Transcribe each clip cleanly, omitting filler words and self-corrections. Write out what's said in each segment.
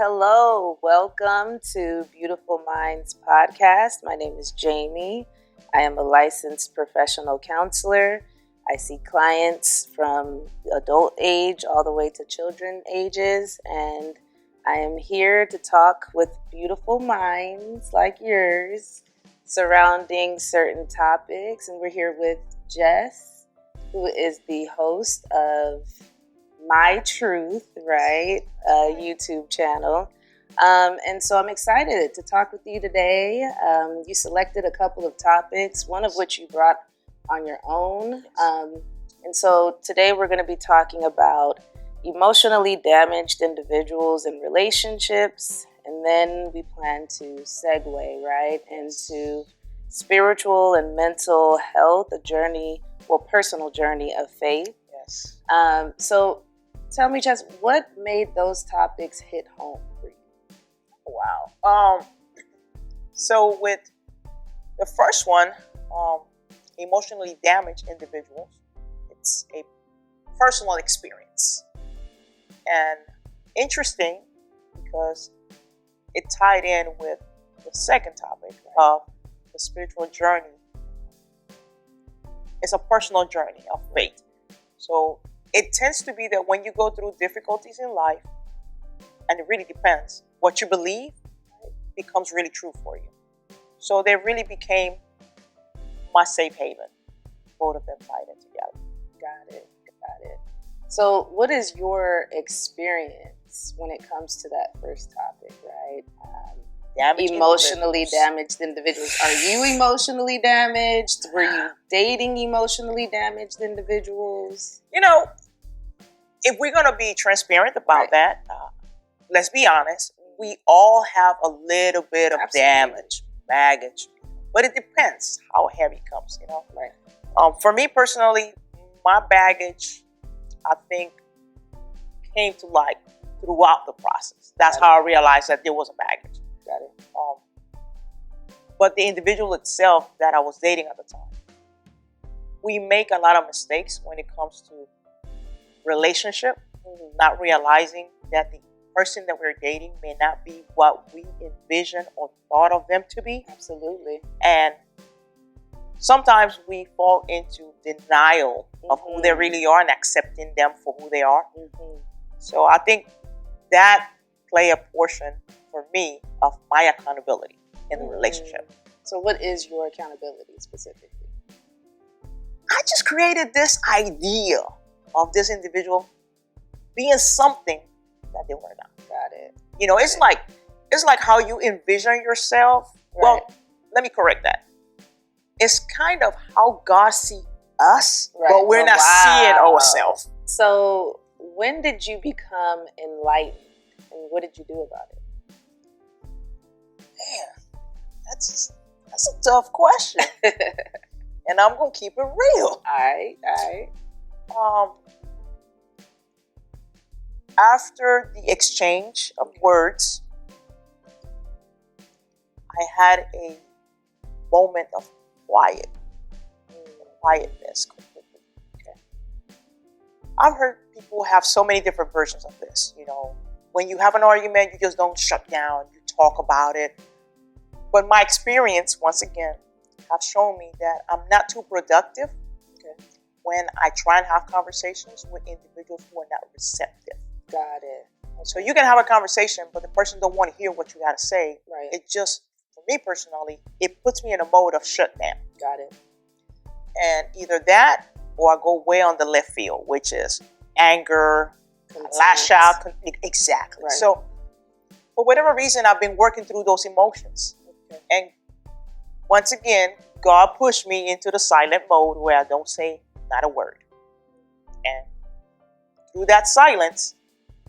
hello. Welcome to Beautiful Minds Podcast. My name is Jamie. I am a licensed professional counselor. I see clients from adult age all the way to children ages, and I am here to talk with beautiful minds like yours surrounding certain topics. And we're here with Jess, who is the host of My Truth, right? YouTube channel. And so I'm excited to talk with you today. You selected a couple of topics, one of which you brought on your own. And so today we're going to be talking about emotionally damaged individuals and relationships. And then we plan to segue, right, into spiritual and mental health, personal journey of faith. Yes. So tell me, Jess, what made those topics hit home for you? Wow. So with the first one, emotionally damaged individuals, it's a personal experience. And interesting because it tied in with the second topic of the spiritual journey. It's a personal journey of faith. So it tends to be that when you go through difficulties in life, and it really depends, what you believe becomes really true for you. So they really became my safe haven. Both of them tied in together. Got it. So what is your experience when it comes to that first topic, right? Emotionally damaged individuals. Are you emotionally damaged? Were you dating emotionally damaged individuals? You know, if we're going to be transparent about that, let's be honest, we all have a little bit of damage, baggage, but it depends how heavy it comes, you know? Right. For me personally, my baggage, I think, came to light throughout the process. That's how I realized that there was a baggage. Got it. But the individual itself that I was dating at the time, we make a lot of mistakes when it comes to relationship, not realizing that the person that we're dating may not be what we envision or thought of them to be. Absolutely. And sometimes we fall into denial of who they really are and accepting them for who they are. So I think that play a portion for me of my accountability in the relationship. So what is your accountability specifically? I just created this idea of this individual being something that they were not. Got it. You know, it's like how you envision yourself. Right. Well, let me correct that. It's kind of how God sees us, but we're not seeing ourselves. So when did you become enlightened, and what did you do about it? Man, that's a tough question. And I'm going to keep it real. All right. After the exchange of words, I had a moment of quietness completely. Okay. I've heard people have so many different versions of this. You know, when you have an argument, you just don't shut down. You talk about it. But my experience, once again, have shown me that I'm not too productive when I try and have conversations with individuals who are not receptive. Got it. So you can have a conversation, but the person don't want to hear what you got to say. Right. It just, for me personally, it puts me in a mode of shutdown. Got it. And either that, or I go way on the left field, which is anger, lash out. Exactly. Right. So for whatever reason, I've been working through those emotions. Okay. And once again, God pushed me into the silent mode where I don't say not a word. And through that silence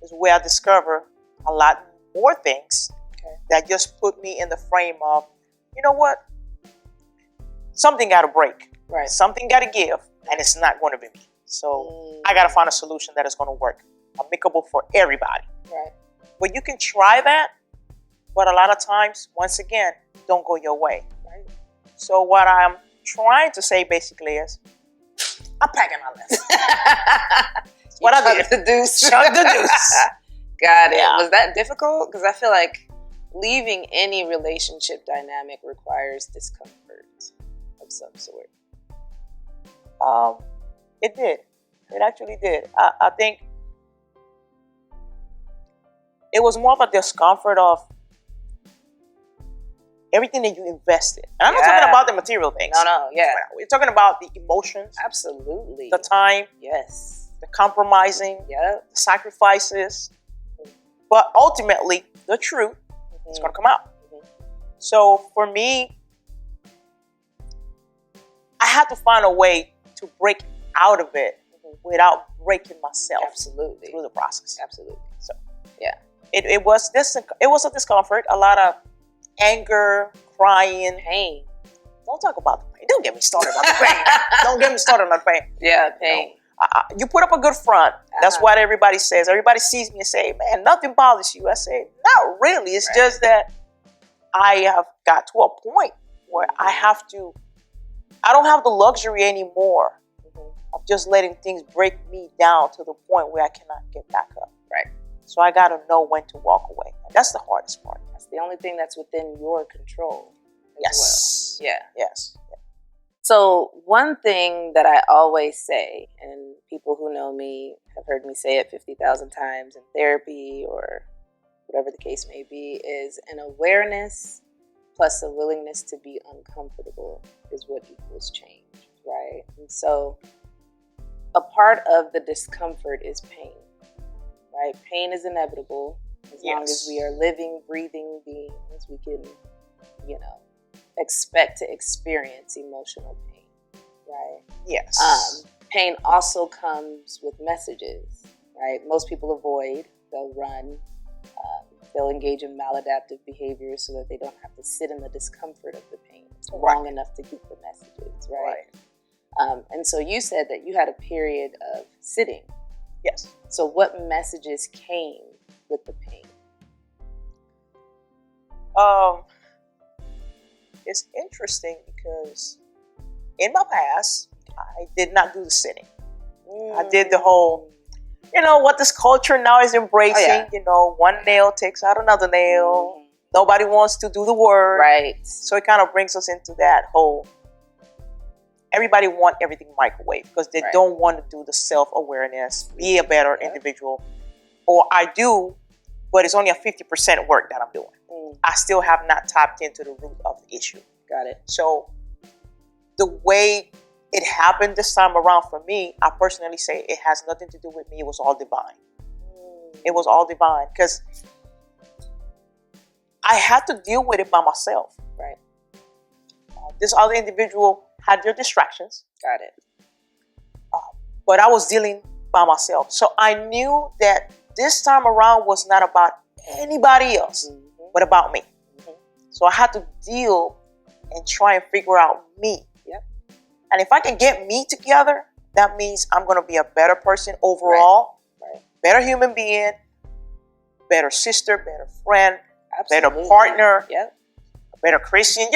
is where I discover a lot more things that just put me in the frame of, you know what? Something got to break. Right. Something got to give, and it's not going to be me. So I got to find a solution that is going to work, amicable for everybody. Right. But you can try that, but a lot of times, once again, don't go your way. Right. So what I'm trying to say basically is, I'm packing my list. What I did. The deuce. Chug the deuce. Got it. Yeah. Was that difficult? Because I feel like leaving any relationship dynamic requires discomfort of some sort. It did. It actually did. I think it was more of a discomfort of everything that you invested. And I'm not talking about the material things. No, yeah. We're talking about the emotions. Absolutely. The time. Yes. The compromising. Yeah. The sacrifices. But ultimately, the truth is going to come out. So for me, I had to find a way to break out of it without breaking myself. Absolutely. Through the process. Absolutely. So yeah, it was a discomfort, a lot of anger, crying, pain. Don't talk about the pain. Don't get me started on the pain. Don't get me started on the pain. Yeah, pain. You put up a good front. That's what everybody says. Everybody sees me and say, man, nothing bothers you. I say, not really. It's just that I have got to a point where I don't have the luxury anymore of just letting things break me down to the point where I cannot get back up. Right. So I got to know when to walk away. And that's the hardest part. That's the only thing that's within your control. Yes. Well. Yeah. Yes. So one thing that I always say, and people who know me have heard me say it 50,000 times in therapy or whatever the case may be, is an awareness plus a willingness to be uncomfortable is what equals change, right? And so a part of the discomfort is pain, right? Pain is inevitable. As long as we are living, breathing beings, we can, expect to experience emotional pain, right? Yes. Pain also comes with messages, right? Most people avoid, they'll run, they'll engage in maladaptive behaviors so that they don't have to sit in the discomfort of the pain long enough to get the messages, right? And so you said that you had a period of sitting. Yes. So what messages came with the pain? It's interesting because in my past, I did not do the sitting. I did the whole, what this culture now is embracing, one nail takes out another nail. Nobody wants to do the work. Right. So it kind of brings us into that whole, everybody want everything microwave because they don't want to do the self-awareness, be a better individual. Or I do, but it's only a 50% work that I'm doing. I still have not tapped into the root of the issue. Got it. So the way it happened this time around for me, I personally say it has nothing to do with me. It was all divine. It was all divine because I had to deal with it by myself. Right. This other individual had their distractions. Got it. But I was dealing by myself. So I knew that this time around was not about anybody else, but about me. So I had to deal and try and figure out me. Yep. And if I can get me together, that means I'm going to be a better person overall, better human being, better sister, better friend, better partner, a better Christian.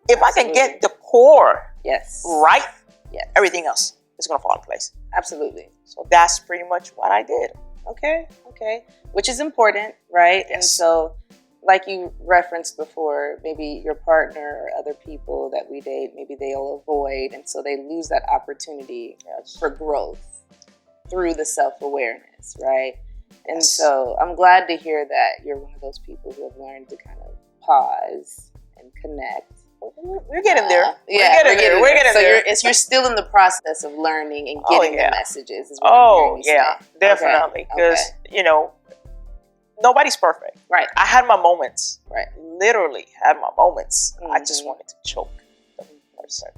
If I can get the core right, everything else is going to fall in place. Absolutely. So that's pretty much what I did. Okay. Which is important, right? Yes. And so, like you referenced before, maybe your partner or other people that we date, maybe they'll avoid, and so they lose that opportunity for growth through the self-awareness, right? And so I'm glad to hear that you're one of those people who have learned to kind of pause and connect. We're getting there. We're getting there. So you're still in the process of learning and getting the messages. Is what I'm hearing you say. Definitely. Because, nobody's perfect. Right. I had my moments. Right. Literally had my moments. I just wanted to choke the person.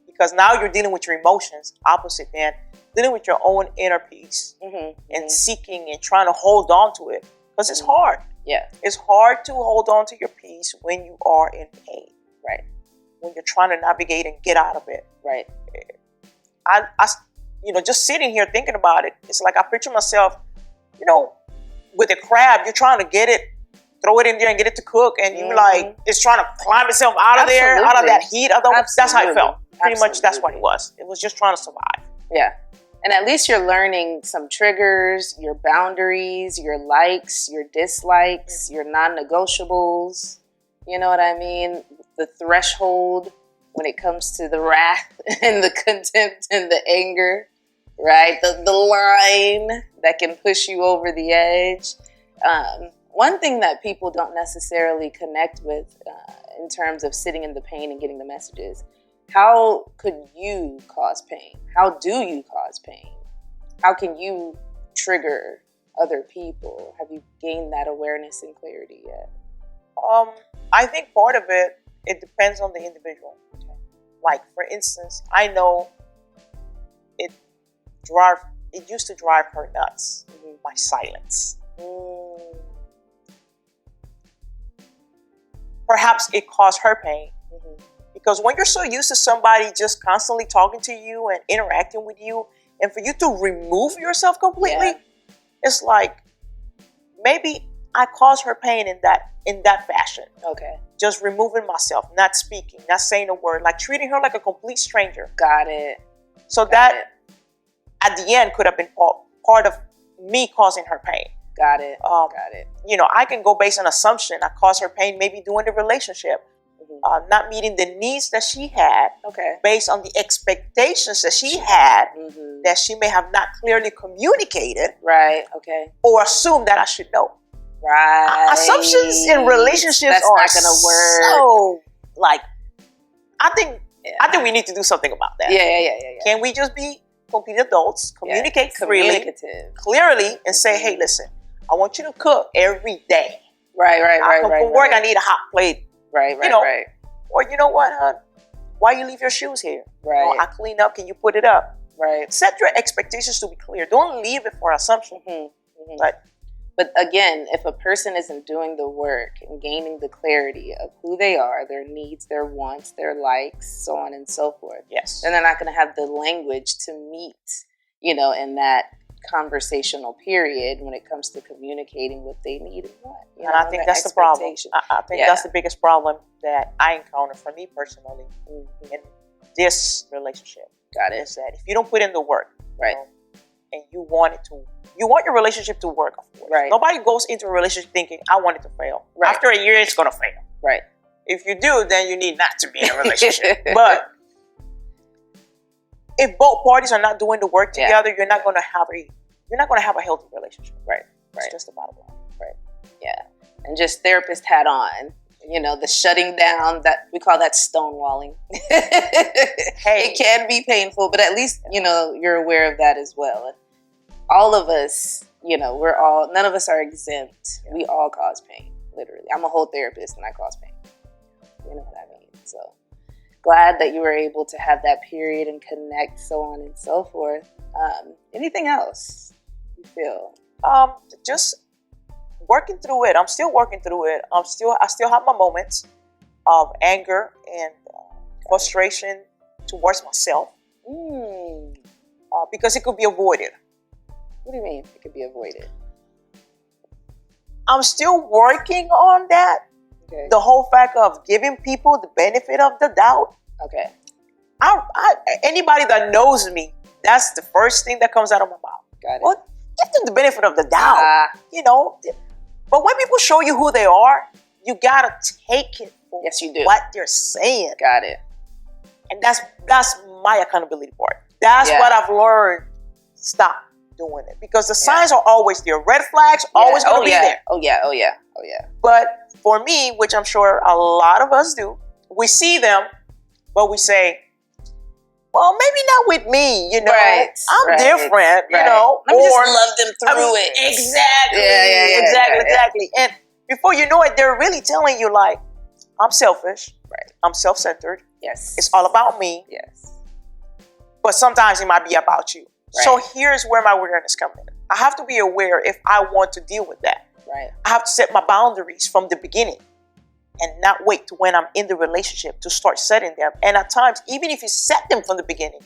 Because now you're dealing with your emotions, opposite than dealing with your own inner peace and seeking and trying to hold on to it. Because it's hard. Yeah. It's hard to hold on to your peace when you are in pain. Right. When you're trying to navigate and get out of it. Right. I just sitting here thinking about it, it's like I picture myself, with a crab, you're trying to get it, throw it in there and get it to cook, and you it's trying to climb itself out of there, out of that heat. That's how I felt. Pretty much that's what it was. It was just trying to survive. Yeah. And at least you're learning some triggers, your boundaries, your likes, your dislikes, your non-negotiables. You know what I mean? The threshold when it comes to the wrath and the contempt and the anger, right? The line that can push you over the edge. One thing that people don't necessarily connect with in terms of sitting in the pain and getting the messages, how could you cause pain? How do you cause pain? How can you trigger other people? Have you gained that awareness and clarity yet? I think part of it depends on the individual. Like, for instance, I know it used to drive her nuts, my silence. Perhaps it caused her pain. Because when you're so used to somebody just constantly talking to you and interacting with you, and for you to remove yourself completely, it's like maybe I caused her pain in that fashion. Okay. Just removing myself, not speaking, not saying a word, like treating her like a complete stranger. Got it. So at the end could have been part of me causing her pain. Got it. Got it. You know, I can go based on assumption. I caused her pain maybe during the relationship. Not meeting the needs that she had, based on the expectations that she had, that she may have not clearly communicated, right? Okay, or assumed that I should know, right? Assumptions in relationships That's are not gonna work. So, like, I think we need to do something about that. Yeah. Can we just be complete adults, communicate freely, clearly, and say, hey, listen, I want you to cook every day. Right. I come from work, I need a hot plate. Right. Or you know what, hon? Why you leave your shoes here? Right. You know, I clean up. Can you put it up? Right. Set your expectations to be clear. Don't leave it for assumption. But again, if a person isn't doing the work and gaining the clarity of who they are, their needs, their wants, their likes, so on and so forth, then they're not going to have the language to meet, in that conversational period when it comes to communicating what they need and want. And I think that's the problem. I think that's the biggest problem that I encounter for me personally in this relationship. Got it. Is that if you don't put in the work, right, and you want your relationship to work, of course. Right. Nobody goes into a relationship thinking, I want it to fail. Right. After a year, it's going to fail. Right. If you do, then you need not to be in a relationship. But if both parties are not doing the work together, you're not going to have a healthy relationship. Right. It's just the bottom line. Right. Yeah. And just therapist hat on. The shutting down, that we call that stonewalling. It can be painful, but at least, you're aware of that as well. All of us, none of us are exempt. We all cause pain, literally. I'm a whole therapist and I cause pain. You know what I mean? So glad that you were able to have that period and connect, so on and so forth. Anything else you feel? Just working through it. I'm still working through it. I still have my moments of anger and frustration towards myself. Because it could be avoided. What do you mean it could be avoided? I'm still working on that. Okay. The whole fact of giving people the benefit of the doubt. Okay. Anybody that knows me, that's the first thing that comes out of my mouth. Got it. Well, give them the benefit of the doubt. But when people show you who they are, you gotta take it for what they're saying. Got it. And that's my accountability part. That's what I've learned. Stop doing it. Because the signs are always there. Red flags always gonna be there. Oh yeah. But for me, which I'm sure a lot of us do, we see them, but we say, well, maybe not with me, I'm different, Let me just love them through it. Exactly. Exactly. And before you know it, they're really telling you, like, I'm selfish. Right. I'm self-centered. Yes. It's all about me. Yes. But sometimes it might be about you. Right. So here's where my awareness comes in. I have to be aware if I want to deal with that. Right. I have to set my boundaries from the beginning and not wait to when I'm in the relationship to start setting them. And at times, even if you set them from the beginning,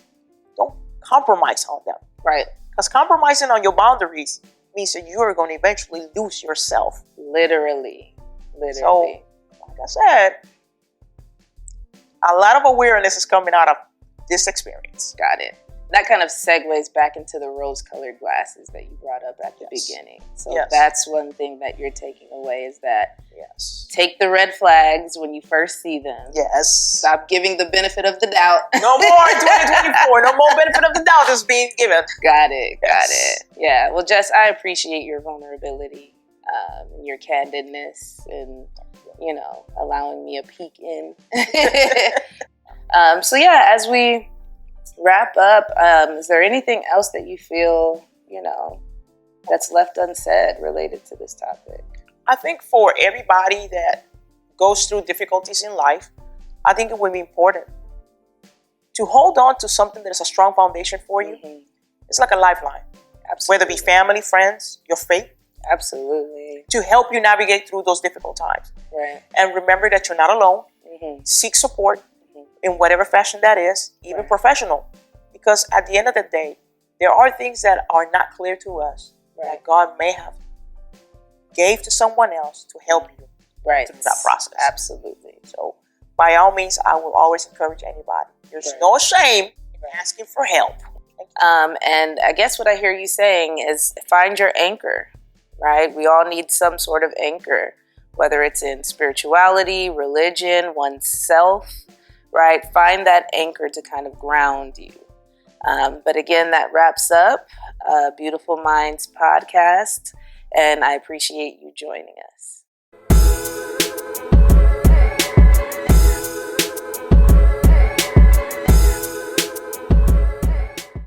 don't compromise on them. Right. Because compromising on your boundaries means that you're going to eventually lose yourself. Literally. So, like I said, a lot of awareness is coming out of this experience. Got it. that kind of segues back into the rose-colored glasses that you brought up at the beginning. So that's one thing that you're taking away is that take the red flags when you first see them. Yes. Stop giving the benefit of the doubt. No more 2024. No more benefit of the doubt is being given. Got it. Yeah. Well, Jess, I appreciate your vulnerability, your candidness, and allowing me a peek in. So yeah, as we wrap up, is there anything else that you feel, that's left unsaid related to this topic? I think for everybody that goes through difficulties in life, I think it would be important to hold on to something that is a strong foundation for you. Mm-hmm. It's like a lifeline. Absolutely. Whether it be family, friends, your faith. Absolutely. To help you navigate through those difficult times. Right. And remember that you're not alone. Mm-hmm. Seek support in whatever fashion that is, even professional. Because at the end of the day, there are things that are not clear to us that God may have gave to someone else to help you through that process. Absolutely. So by all means, I will always encourage anybody. There's no shame in asking for help. And I guess what I hear you saying is find your anchor, right? We all need some sort of anchor, whether it's in spirituality, religion, oneself, right? Find that anchor to kind of ground you. But again, that wraps up Beautiful Minds podcast, and I appreciate you joining us.